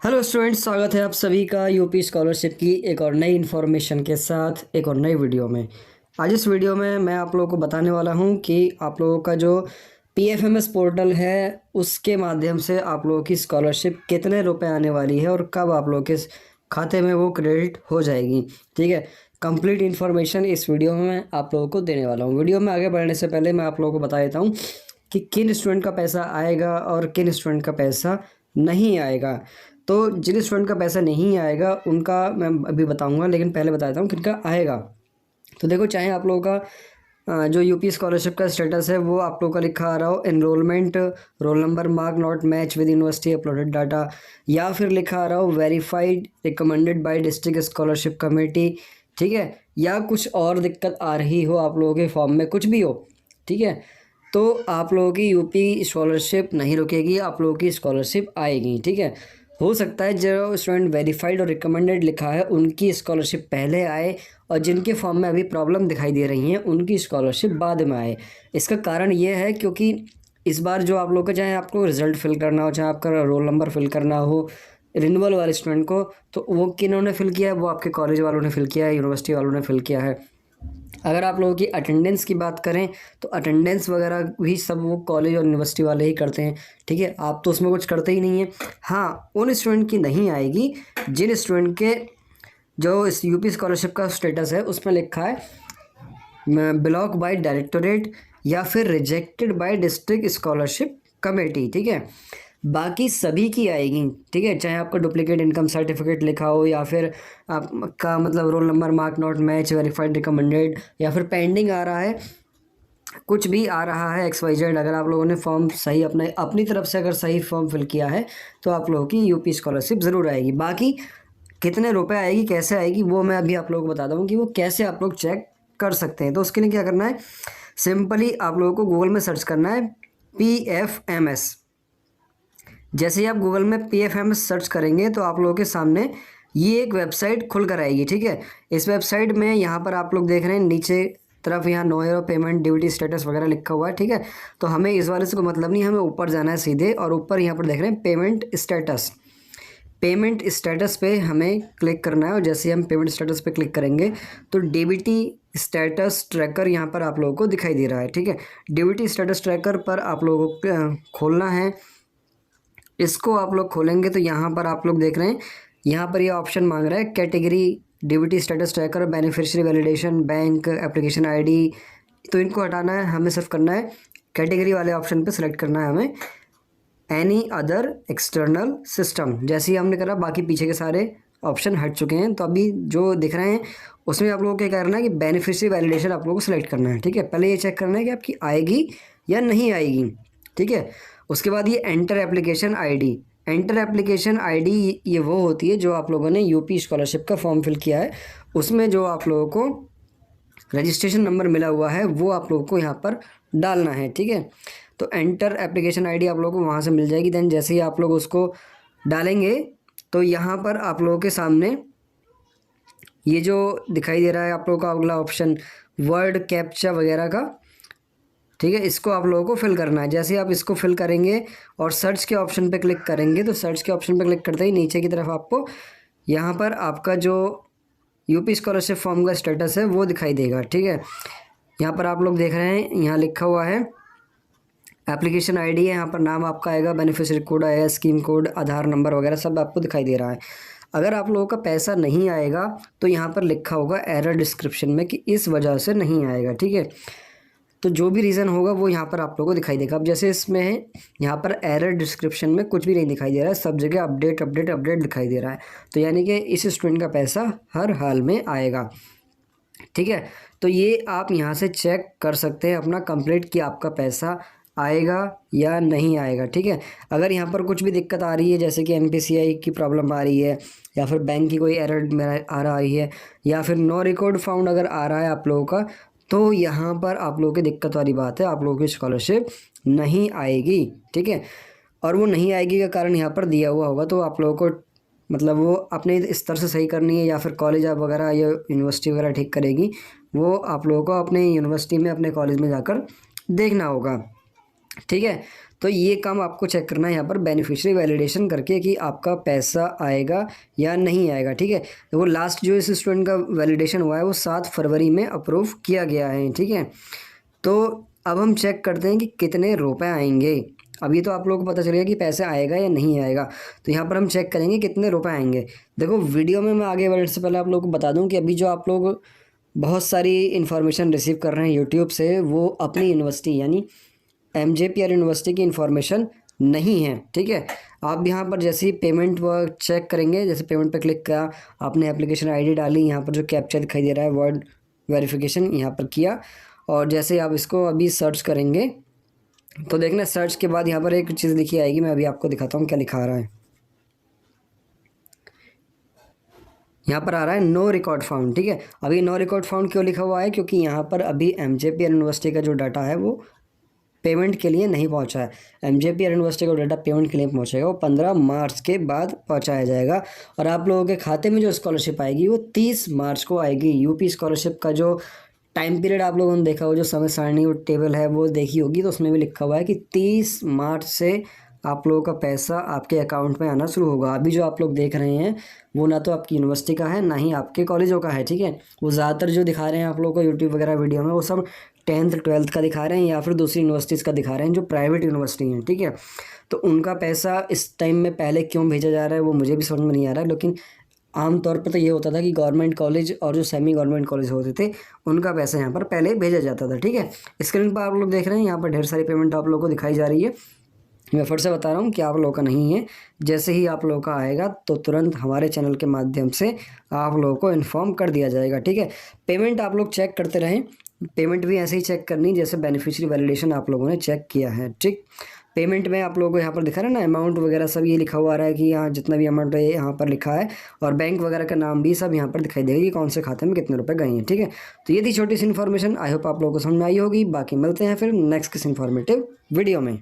Hello students, स्वागत है आप सभी का यूपी स्कॉलरशिप की एक और नई इन्फॉर्मेशन के साथ एक और नई वीडियो में। आज इस वीडियो में मैं आप लोगों को बताने वाला हूं कि आप लोगों का जो पीएफएमएस पोर्टल है उसके माध्यम से आप लोगों की स्कॉलरशिप कितने रुपए आने वाली है और कब आप लोगों के खाते में वो क्रेडिट हो जाएगी। ठीक है, कंप्लीट इन्फॉर्मेशन इस वीडियो में मैं आप लोगों को देने वाला हूँ। वीडियो में आगे बढ़ने से पहले मैं आप लोगों को बता देता हूँ कि किन स्टूडेंट का पैसा आएगा और किन स्टूडेंट का पैसा नहीं आएगा। तो जिन स्टूडेंट का पैसा नहीं आएगा उनका मैं अभी बताऊंगा, लेकिन पहले बता देता हूँ किनका आएगा। तो देखो, चाहे आप लोगों का जो यूपी स्कॉलरशिप का स्टेटस है वो आप लोगों का लिखा आ रहा हो enrolment roll number mark not match with university uploaded data, या फिर लिखा आ रहा हो verified recommended by district scholarship committee, ठीक है, या कुछ और दिक्कत आ रही हो आप लोगों के फॉर्म में, कुछ भी हो, ठीक है, तो आप लोगों की यूपी स्कॉलरशिप नहीं रुकेगी, आप लोगों की स्कॉलरशिप आएगी। ठीक है, हो सकता है जो स्टूडेंट वेरीफाइड और रिकमेंडेड लिखा है उनकी स्कॉलरशिप पहले आए और जिनके फॉर्म में अभी प्रॉब्लम दिखाई दे रही हैं उनकी स्कॉलरशिप बाद में आए। इसका कारण ये है क्योंकि इस बार जो आप लोग का, चाहे आपको रिजल्ट फिल करना हो, चाहे आपका रोल नंबर फिल करना हो रिन्यूअल वाले स्टूडेंट को, तो वो किन्होंने फिल किया है? वो आपके कॉलेज वालों ने फिल किया है, यूनिवर्सिटी वालों ने फिल किया है। अगर आप लोगों की अटेंडेंस की बात करें तो अटेंडेंस वगैरह भी सब वो कॉलेज और यूनिवर्सिटी वाले ही करते हैं। ठीक है, आप तो उसमें कुछ करते ही नहीं हैं। हाँ, उन स्टूडेंट की नहीं आएगी जिन स्टूडेंट के जो इस यूपी स्कॉलरशिप का स्टेटस है उसमें लिखा है ब्लॉक बाय डायरेक्टोरेट या फिर rejected by district scholarship committee. ठीक है, बाकी सभी की आएगी। ठीक है, चाहे आपका डुप्लीकेट इनकम सर्टिफिकेट लिखा हो या फिर आपका मतलब roll number mark not match verified recommended या फिर पेंडिंग आ रहा है, कुछ भी आ रहा है XYZ, अगर आप लोगों ने फॉर्म सही अपनी तरफ से अगर सही फॉर्म फिल किया है तो आप लोगों की यूपी स्कॉलरशिप ज़रूर आएगी। बाकी कितने रुपए आएगी, कैसे आएगी, वो मैं अभी आप लोगों को बताता हूँ कि वो कैसे आप लोग चेक कर सकते हैं। तो उसके लिए क्या करना है, सिंपली आप लोगों को गूगल में सर्च करना है PFMS। जैसे ही आप गूगल में PFMS सर्च करेंगे तो आप लोगों के सामने ये एक वेबसाइट खुल कर आएगी। ठीक है, इस वेबसाइट में यहाँ पर आप लोग देख रहे हैं नीचे तरफ यहाँ no year payment duty status वगैरह लिखा हुआ है। ठीक है, तो हमें इस वाले से कोई मतलब नहीं, हमें ऊपर जाना है सीधे और ऊपर यहाँ पर देख रहे हैं पेमेंट स्टेटस पे हमें क्लिक करना है। और जैसे हम पेमेंट स्टेटस पे क्लिक करेंगे तो डीबीटी स्टेटस ट्रैकर यहाँ पर आप लोगों को दिखाई दे रहा है। ठीक है, डीबीटी स्टेटस ट्रैकर पर आप लोगों को खोलना है। इसको आप लोग खोलेंगे तो यहाँ पर आप लोग देख रहे हैं, यहाँ पर ये ऑप्शन मांग रहा है category DBT status tracker beneficiary validation bank application ID. तो इनको हटाना है, हमें सिर्फ करना है कैटेगरी वाले ऑप्शन पे सेलेक्ट करना है हमें एनी अदर एक्सटर्नल सिस्टम। जैसे ही हमने करा बाकी पीछे के सारे ऑप्शन हट चुके हैं। तो अभी जो दिख रहे हैं उसमें आप लोगों को क्या करना है कि बेनिफिशियरी वैलिडेशन आप लोगों को सेलेक्ट करना है। ठीक है, पहले ये चेक करना है कि आपकी आएगी या नहीं आएगी। ठीक है, उसके बाद ये एंटर एप्लीकेशन आईडी ये वो होती है जो आप लोगों ने यूपी स्कॉलरशिप का फॉर्म फिल किया है उसमें जो आप लोगों को रजिस्ट्रेशन नंबर मिला हुआ है वो आप लोगों को यहाँ पर डालना है। ठीक है, तो एंटर एप्लीकेशन आईडी आप लोगों को वहाँ से मिल जाएगी। देन जैसे ही आप लोग उसको डालेंगे तो यहाँ पर आप लोगों के सामने ये जो दिखाई दे रहा है आप लोगों का अगला ऑप्शन वर्ड कैप्चा वगैरह का। ठीक है, इसको आप लोगों को फिल करना है। जैसे आप इसको फिल करेंगे और सर्च के ऑप्शन पे क्लिक करेंगे तो सर्च के ऑप्शन पे क्लिक करते ही नीचे की तरफ आपको यहाँ पर आपका जो यूपी स्कॉलरशिप फॉर्म का स्टेटस है वो दिखाई देगा। ठीक है, यहाँ पर आप लोग देख रहे हैं, यहाँ लिखा हुआ है एप्लीकेशन आईडी है, यहाँ पर नाम आपका आएगा, बेनिफिशियरी कोड आएगा, स्कीम कोड, आधार नंबर वगैरह सब आपको दिखाई दे रहा है। अगर आप लोगों का पैसा नहीं आएगा तो यहाँ पर लिखा होगा एरर डिस्क्रिप्शन में कि इस वजह से नहीं आएगा। ठीक है, तो जो भी रीज़न होगा वो यहाँ पर आप लोगों को दिखाई देगा। अब जैसे इसमें है यहाँ पर एरर डिस्क्रिप्शन में कुछ भी नहीं दिखाई दे रहा है, सब जगह अपडेट दिखाई दे रहा है। तो यानी कि इस स्टूडेंट का पैसा हर हाल में आएगा। ठीक है, तो ये आप यहाँ से चेक कर सकते हैं अपना कंप्लीट कि आपका पैसा आएगा या नहीं आएगा। ठीक है, अगर यहाँ पर कुछ भी दिक्कत आ रही है जैसे कि MPCI की प्रॉब्लम आ रही है या फिर बैंक की कोई एरर आ रही है या फिर नो रिकॉर्ड फाउंड अगर आ रहा है आप लोगों का, तो यहाँ पर आप लोगों की दिक्कत वाली बात है, आप लोगों की स्कॉलरशिप नहीं आएगी। ठीक है, और वो नहीं आएगी का कारण यहाँ पर दिया हुआ होगा, तो आप लोगों को मतलब वो अपने स्तर से सही करनी है या फिर कॉलेज वगैरह या यूनिवर्सिटी वगैरह ठीक करेगी, वो आप लोगों को अपने यूनिवर्सिटी में अपने कॉलेज में जाकर देखना होगा। ठीक है, तो ये काम आपको चेक करना है यहाँ पर बेनिफिशियरी वैलिडेशन करके कि आपका पैसा आएगा या नहीं आएगा। ठीक है, तो वो लास्ट जो इस स्टूडेंट का वैलिडेशन हुआ है वो 7 फरवरी में अप्रूव किया गया है। ठीक है, तो अब हम चेक करते हैं कि कितने रुपए आएंगे। अभी तो आप लोगों को पता चलेगा कि पैसे आएगा या नहीं आएगा, तो यहाँ पर हम चेक करेंगे कितने रुपए आएंगे। देखो, वीडियो में मैं आगे बढ़ने से पहले आप लोगों को बता दूं कि अभी जो आप लोग बहुत सारी इन्फॉर्मेशन रिसीव कर रहे हैं यूट्यूब से, वो अपनी यूनिवर्सिटी यानी MJPR यूनिवर्सिटी की इन्फॉर्मेशन नहीं है। ठीक है, आप यहाँ पर जैसे ही पेमेंट वर्क चेक करेंगे, जैसे पेमेंट पर क्लिक किया, आपने एप्लीकेशन ID डाली, यहाँ पर जो कैप्चा दिखाई दे रहा है वर्ड वेरिफिकेशन यहाँ पर किया, और जैसे आप इसको अभी सर्च करेंगे तो देखना सर्च के बाद यहाँ पर एक चीज़ लिखी आएगी। मैं अभी आपको दिखाता हूँ क्या लिखा आ रहा है। यहाँ पर आ रहा है नो रिकॉर्ड फाउंड। ठीक है, अभी नो रिकॉर्ड फाउंड क्यों लिखा हुआ है? क्योंकि यहाँ पर अभी MJPR यूनिवर्सिटी का जो डाटा है वो पेमेंट के लिए नहीं पहुंचा है। MJPR यूनिवर्सिटी का डाटा पेमेंट के लिए पहुंचेगा, वो 15 मार्च के बाद पहुंचाया जाएगा, और आप लोगों के खाते में जो स्कॉलरशिप आएगी वो 30 मार्च को आएगी। यूपी स्कॉलरशिप का जो टाइम पीरियड आप लोगों ने देखा हो, जो समय सारणी वो टेबल है वो देखी होगी, तो उसमें भी लिखा हुआ है कि 30 मार्च से आप लोगों का पैसा आपके अकाउंट में आना शुरू होगा। अभी जो आप लोग देख रहे हैं वो ना तो आपकी यूनिवर्सिटी का है, ना ही आपके कॉलेजों का है। ठीक है, वो ज़्यादातर जो दिखा रहे हैं आप लोगों को यूट्यूब वगैरह वीडियो में, वो सब 10th 12th का दिखा रहे हैं या फिर दूसरी यूनिवर्सिटीज़ का दिखा रहे हैं जो प्राइवेट यूनिवर्सिटी हैं। ठीक है, तो उनका पैसा इस टाइम में पहले क्यों भेजा जा रहा है वो मुझे भी समझ में नहीं आ रहा है, लेकिन आमतौर पर तो ये होता था कि गवर्नमेंट कॉलेज और जो सेमी गवर्नमेंट कॉलेज होते थे उनका पैसा यहाँ पर पहले भेजा जाता था। ठीक है, स्क्रीन पर आप लोग देख रहे हैं यहाँ पर ढेर सारी पेमेंट आप लोगों को दिखाई जा रही है। मैं फिर से बता रहा हूँ कि आप लोगों का नहीं है। जैसे ही आप लोगों का आएगा तो तुरंत हमारे चैनल के माध्यम से आप लोगों को इन्फॉर्म कर दिया जाएगा। ठीक है, पेमेंट आप लोग चेक करते रहें, पेमेंट भी ऐसे ही चेक करनी जैसे बेनिफिशियरी वैलिडेशन आप लोगों ने चेक किया है। ठीक, पेमेंट में आप लोगों को यहाँ पर दिखा रहा है ना अमाउंट वगैरह सब ये लिखा हुआ आ रहा है कि यहाँ जितना भी अमाउंट है यहाँ पर लिखा है, और बैंक वगैरह का नाम भी सब यहाँ पर दिखाई देगा कि कौन से खाते में कितने रुपए गए हैं। ठीक है, तो ये थी छोटी सी इन्फॉर्मेशन। आई होप आप लोगों को समझ में आई होगी। बाकी मिलते हैं फिर नेक्स्ट किसी इन्फॉर्मेटिव वीडियो में।